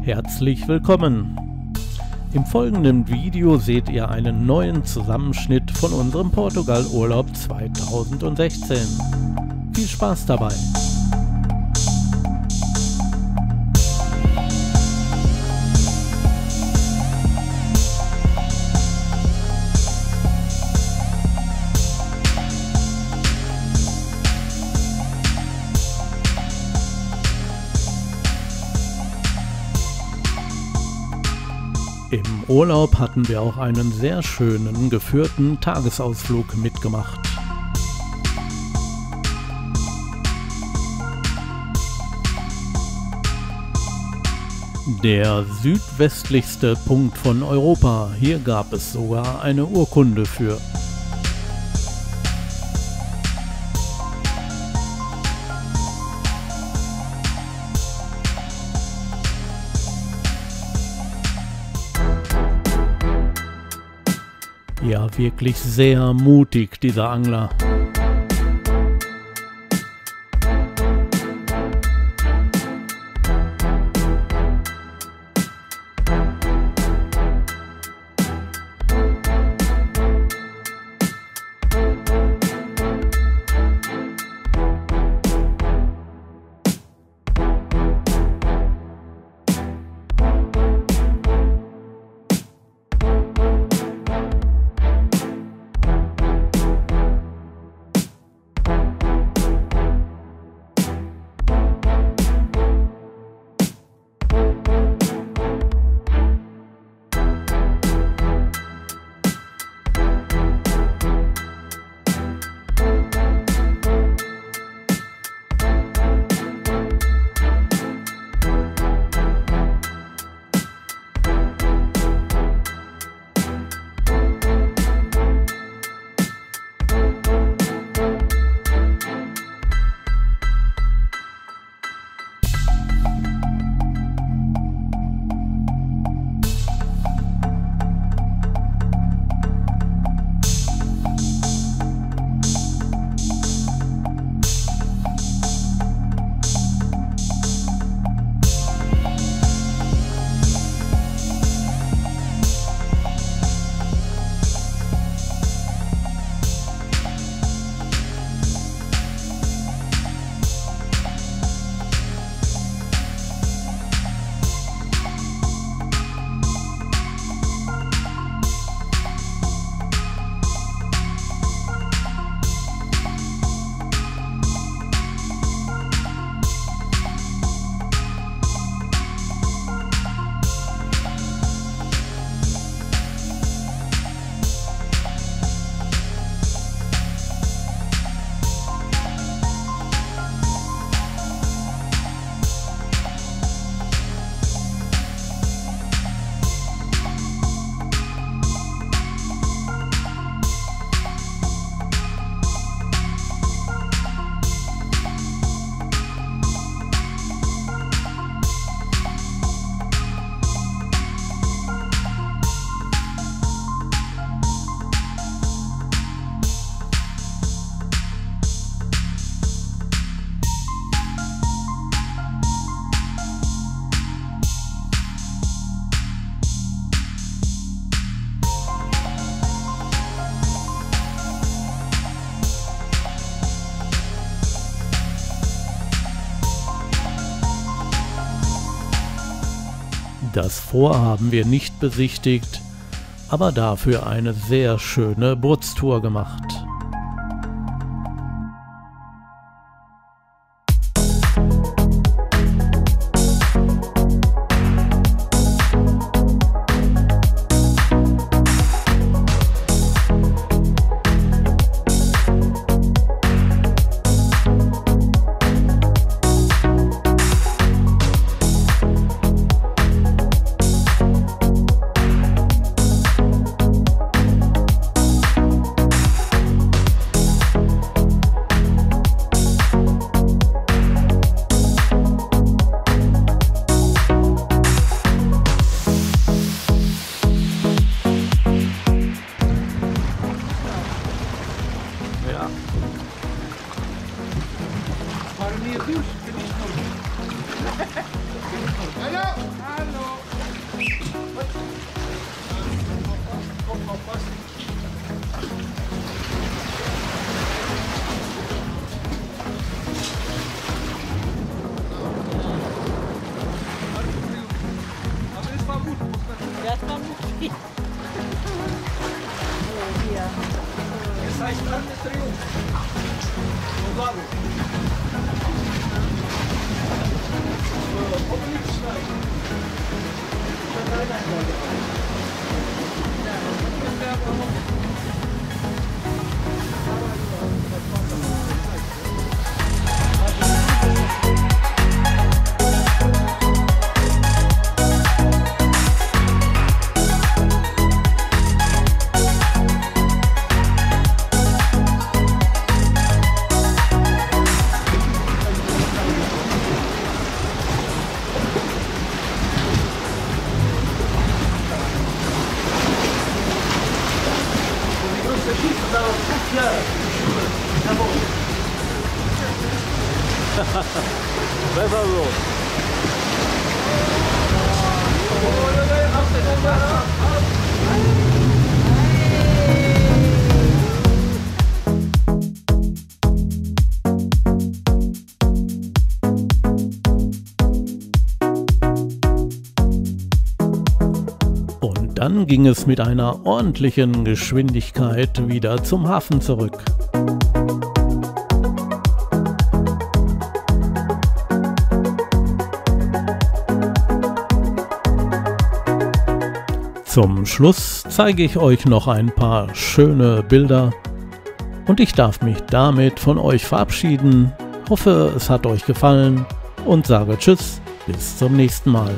Herzlich willkommen! Im folgenden Video seht ihr einen neuen Zusammenschnitt von unserem Portugal-Urlaub 2016. Viel Spaß dabei! Im Urlaub hatten wir auch einen sehr schönen geführten Tagesausflug mitgemacht. Der südwestlichste Punkt von Europa, hier gab es sogar eine Urkunde für. Ja, wirklich sehr mutig, dieser Angler. Das Fort haben wir nicht besichtigt, aber dafür eine sehr schöne Bootstour gemacht. River Road. Und dann ging es mit einer ordentlichen Geschwindigkeit wieder zum Hafen zurück. Zum Schluss zeige ich euch noch ein paar schöne Bilder und ich darf mich damit von euch verabschieden. Hoffe, es hat euch gefallen und sage Tschüss, bis zum nächsten Mal.